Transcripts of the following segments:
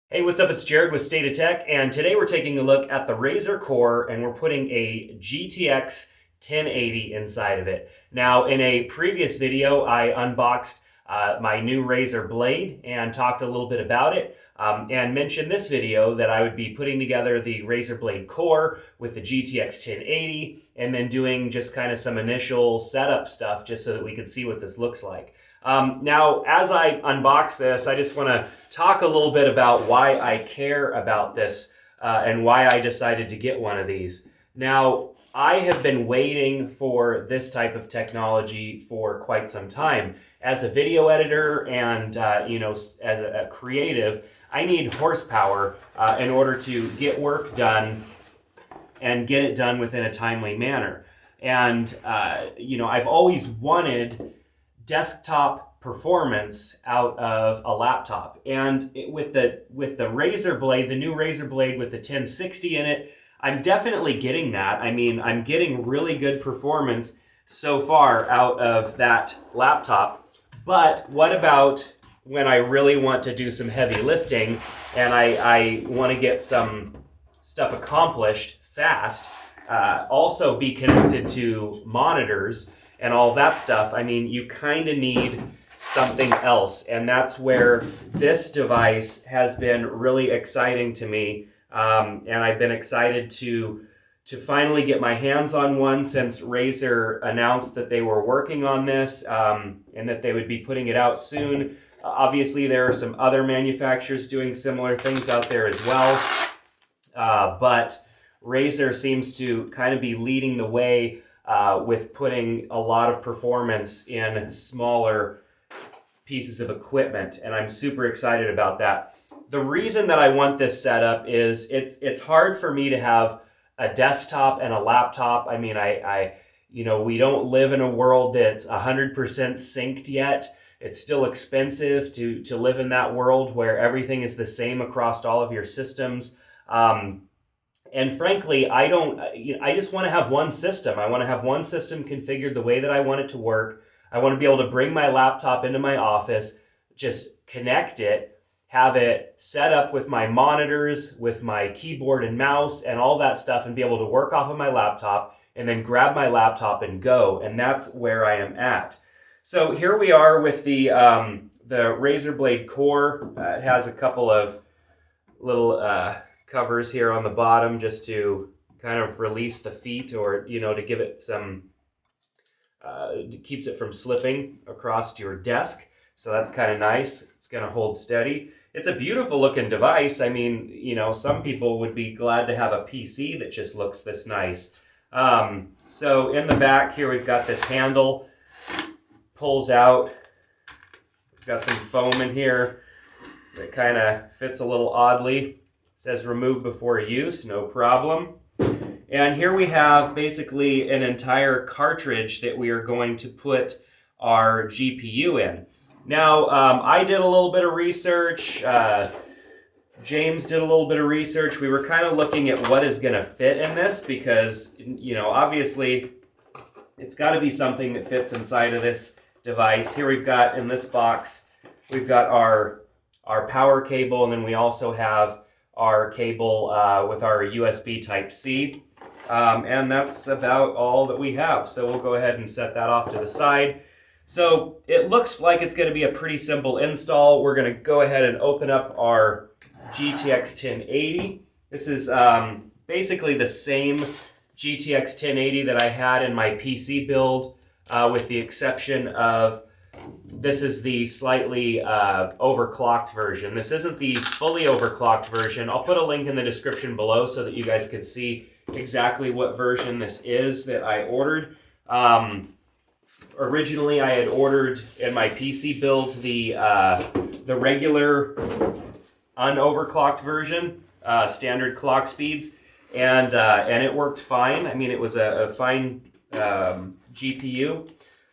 Hey, what's up? It's Jared with State of Tech, and today we're taking a look at the Razer Core, and we're putting a GTX 1080 inside of it. Now, in a previous video, I unboxed my new Razer Blade and talked a little bit about it, and mentioned this video that I would be putting together the Razer Blade Core with the GTX 1080, and then doing just kind of some initial setup stuff just so that we could see what this looks like. Now, as I unbox this, I just want to talk a little bit about why I care about this and why I decided to get one of these. Now, I have been waiting for this type of technology for quite some time. As a video editor and as a creative, I need horsepower in order to get work done and get it done within a timely manner. And I've always wanted desktop performance out of a laptop, and with the Razer Blade, the new Razer Blade with the 1060 in it, I'm definitely getting that. I mean, I'm getting really good performance so far out of that laptop. But what about when I really want to do some heavy lifting and I want to get some stuff accomplished fast, also be connected to monitors and all that stuff? I mean, you kind of need something else, and that's where this device has been really exciting to me, and I've been excited to finally get my hands on one since Razer announced that they were working on this and that they would be putting it out soon. Obviously, there are some other manufacturers doing similar things out there as well, but Razer seems to kind of be leading the way with putting a lot of performance in smaller pieces of equipment, and I'm super excited about that. The reason that I want this setup is it's hard for me to have a desktop and a laptop. I mean, we don't live in a world that's 100% synced yet. It's still expensive to live in that world where everything is the same across all of your systems. And frankly, I just want to have one system. I want to have one system configured the way that I want it to work. I want to be able to bring my laptop into my office, just connect it, have it set up with my monitors, with my keyboard and mouse and all that stuff, and be able to work off of my laptop and then grab my laptop and go. And that's where I am at. So here we are with the Razer Blade Core. It has a couple of little covers here on the bottom just to kind of release the feet, or to give it some keeps it from slipping across your desk. So that's kind of nice. It's going to hold steady. It's a beautiful looking device. I mean, some people would be glad to have a PC that just looks this nice. So in the back here, we've got this handle, pulls out. We've got some foam in here that kind of fits a little oddly. It says remove before use, no problem. And here we have basically an entire cartridge that we are going to put our GPU in. Now, I did a little bit of research. James did a little bit of research. We were kind of looking at what is going to fit in this because, obviously, it's got to be something that fits inside of this device. Here we've got, in this box, we've got our power cable, and then we also have our cable with our USB Type-C. And that's about all that we have. So we'll go ahead and set that off to the side. So it looks like it's going to be a pretty simple install. We're going to go ahead and open up our GTX 1080. This is basically the same GTX 1080 that I had in my PC build, with the exception of this is the slightly overclocked version. This isn't the fully overclocked version. I'll put a link in the description below so that you guys can see exactly what version this is that I ordered. Originally, I had ordered in my PC build the regular unoverclocked version, standard clock speeds, and it worked fine. I mean, it was a fine GPU.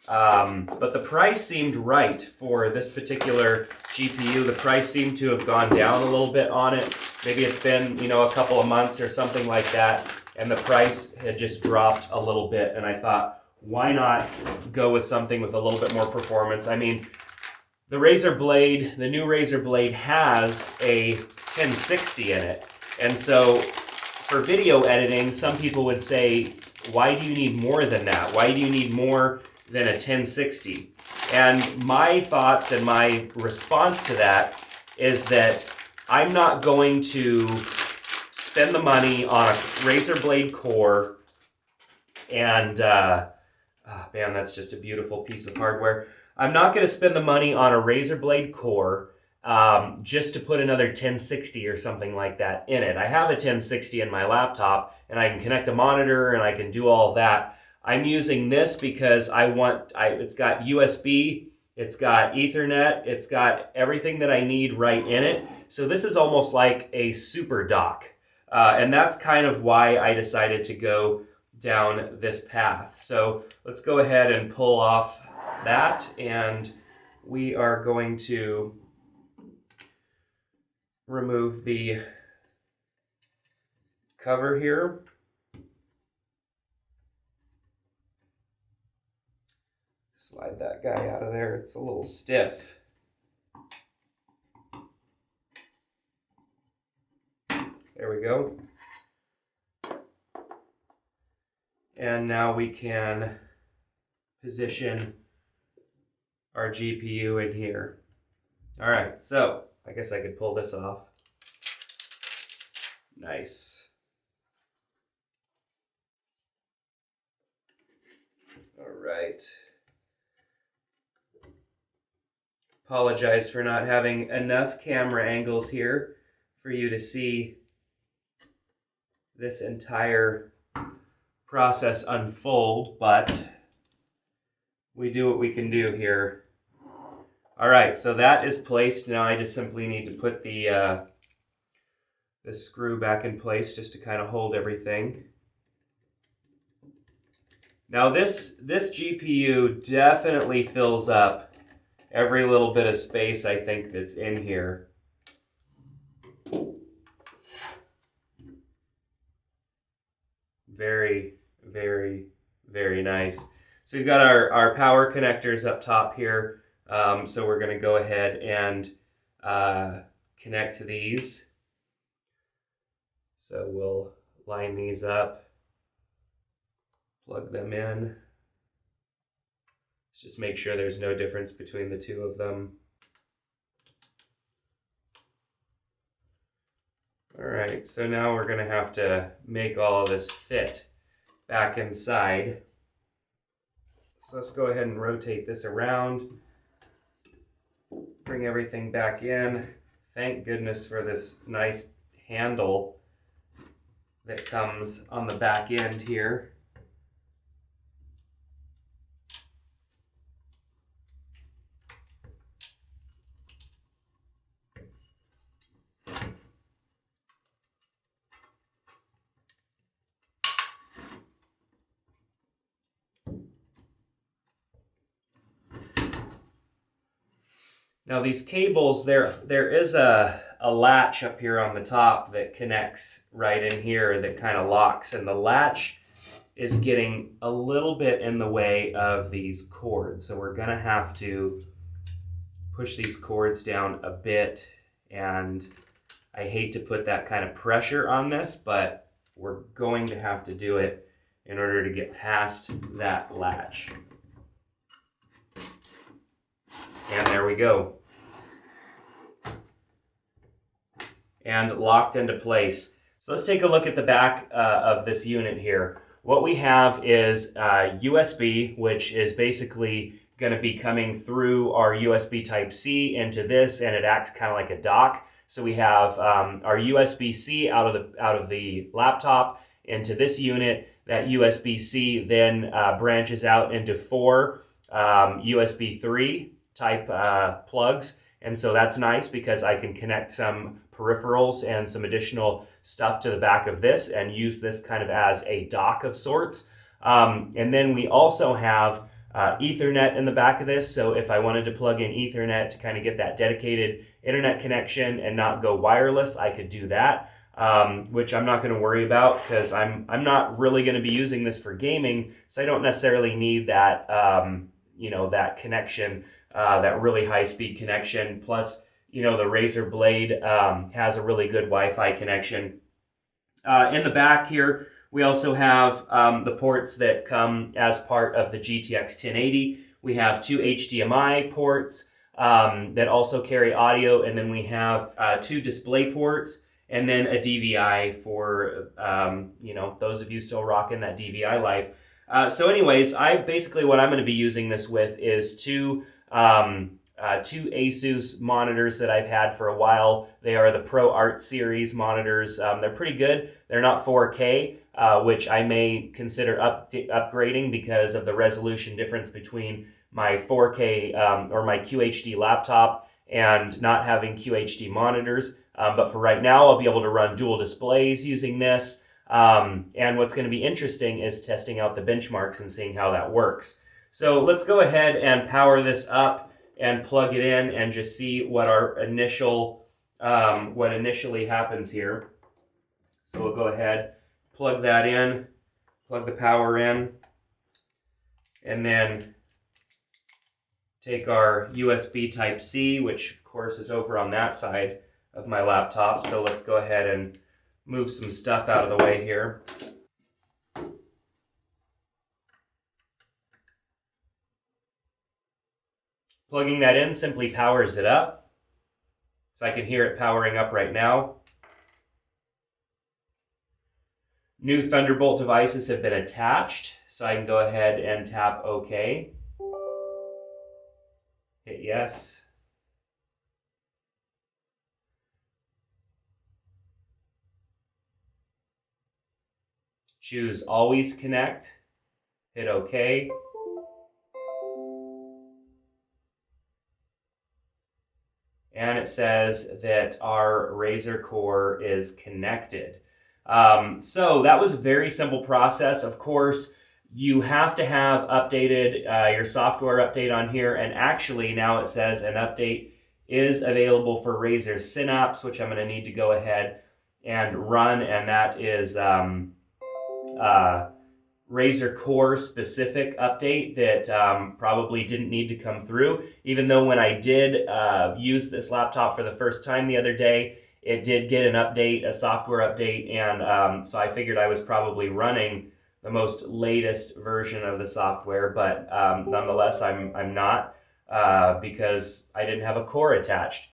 But the price seemed right for this particular GPU. The price seemed to have gone down a little bit on it. Maybe it's been, a couple of months or something like that, and the price had just dropped a little bit, and I thought, why not go with something with a little bit more performance? I mean, the Razer Blade, the new Razer Blade has a 1060 in it. And so for video editing, some people would say, why do you need more than that? Why do you need more than a 1060? And my thoughts and my response to that is that I'm not going to spend the money on a Razer Blade Core and, man, that's just a beautiful piece of hardware. I'm not going to spend the money on a Razer Blade Core just to put another 1060 or something like that in it. I have a 1060 in my laptop, and I can connect a monitor, and I can do all that. I'm using this because it's got USB, it's got Ethernet, it's got everything that I need right in it. So this is almost like a super dock. And that's kind of why I decided to go down this path. So let's go ahead and pull off that, and we are going to remove the cover here. Slide that guy out of there. It's a little stiff. There we go. And now we can position our GPU in here. All right, so I guess I could pull this off. Nice. All right. Apologize for not having enough camera angles here for you to see this entire process unfold, but we do what we can do here. All right, so that is placed. Now I just simply need to put the screw back in place just to kind of hold everything. Now this GPU definitely fills up every little bit of space I think that's in here. Very, very, very nice. So we've got our power connectors up top here. So we're going to go ahead and connect to these. So we'll line these up, plug them in. Let's just make sure there's no difference between the two of them. All right, so now we're going to have to make all of this fit back inside. So let's go ahead and rotate this around. Bring everything back in. Thank goodness for this nice handle that comes on the back end here. Now these cables, there is a latch up here on the top that connects right in here that kind of locks, and the latch is getting a little bit in the way of these cords. So we're gonna have to push these cords down a bit, and I hate to put that kind of pressure on this, but we're going to have to do it in order to get past that latch. And there we go. And locked into place. So let's take a look at the back of this unit here. What we have is USB, which is basically going to be coming through our USB Type-C into this, and it acts kind of like a dock. So we have our USB-C out of the laptop into this unit. That USB-C then branches out into 4 USB 3 type plugs, and so that's nice because I can connect some peripherals and some additional stuff to the back of this and use this kind of as a dock of sorts. And then we also have Ethernet in the back of this, so if I wanted to plug in Ethernet to kind of get that dedicated internet connection and not go wireless, I could do that, which I'm not going to worry about because I'm not really going to be using this for gaming, so I don't necessarily need that that connection that really high-speed connection. Plus, the Razer Blade has a really good Wi-Fi connection. In the back here, we also have the ports that come as part of the GTX 1080. We have 2 HDMI ports that also carry audio, and then we have 2 display ports, and then a DVI for those of you still rocking that DVI life. So anyways, what I'm going to be using this with is two Asus monitors that I've had for a while. They are the Pro Art Series monitors. They're pretty good. They're not 4K, which I may consider upgrading because of the resolution difference between my 4K or my QHD laptop and not having QHD monitors. But for right now, I'll be able to run dual displays using this. And what's going to be interesting is testing out the benchmarks and seeing how that works. So let's go ahead and power this up and plug it in and just see what our what initially happens here. So we'll go ahead, plug that in, plug the power in, and then take our USB Type-C, which of course is over on that side of my laptop. So let's go ahead and move some stuff out of the way here. Plugging that in simply powers it up. So I can hear it powering up right now. New Thunderbolt devices have been attached, so I can go ahead and tap OK. Hit yes. Choose Always Connect. Hit OK. And it says that our Razer Core is connected. So that was a very simple process. Of course, you have to have updated your software update on here. And actually now it says an update is available for Razer Synapse, which I'm going to need to go ahead and run. And that is Razer Core specific update that probably didn't need to come through, even though when I did use this laptop for the first time the other day, it did get an update, a software update, and so I figured I was probably running the most latest version of the software, but nonetheless I'm not because I didn't have a core attached.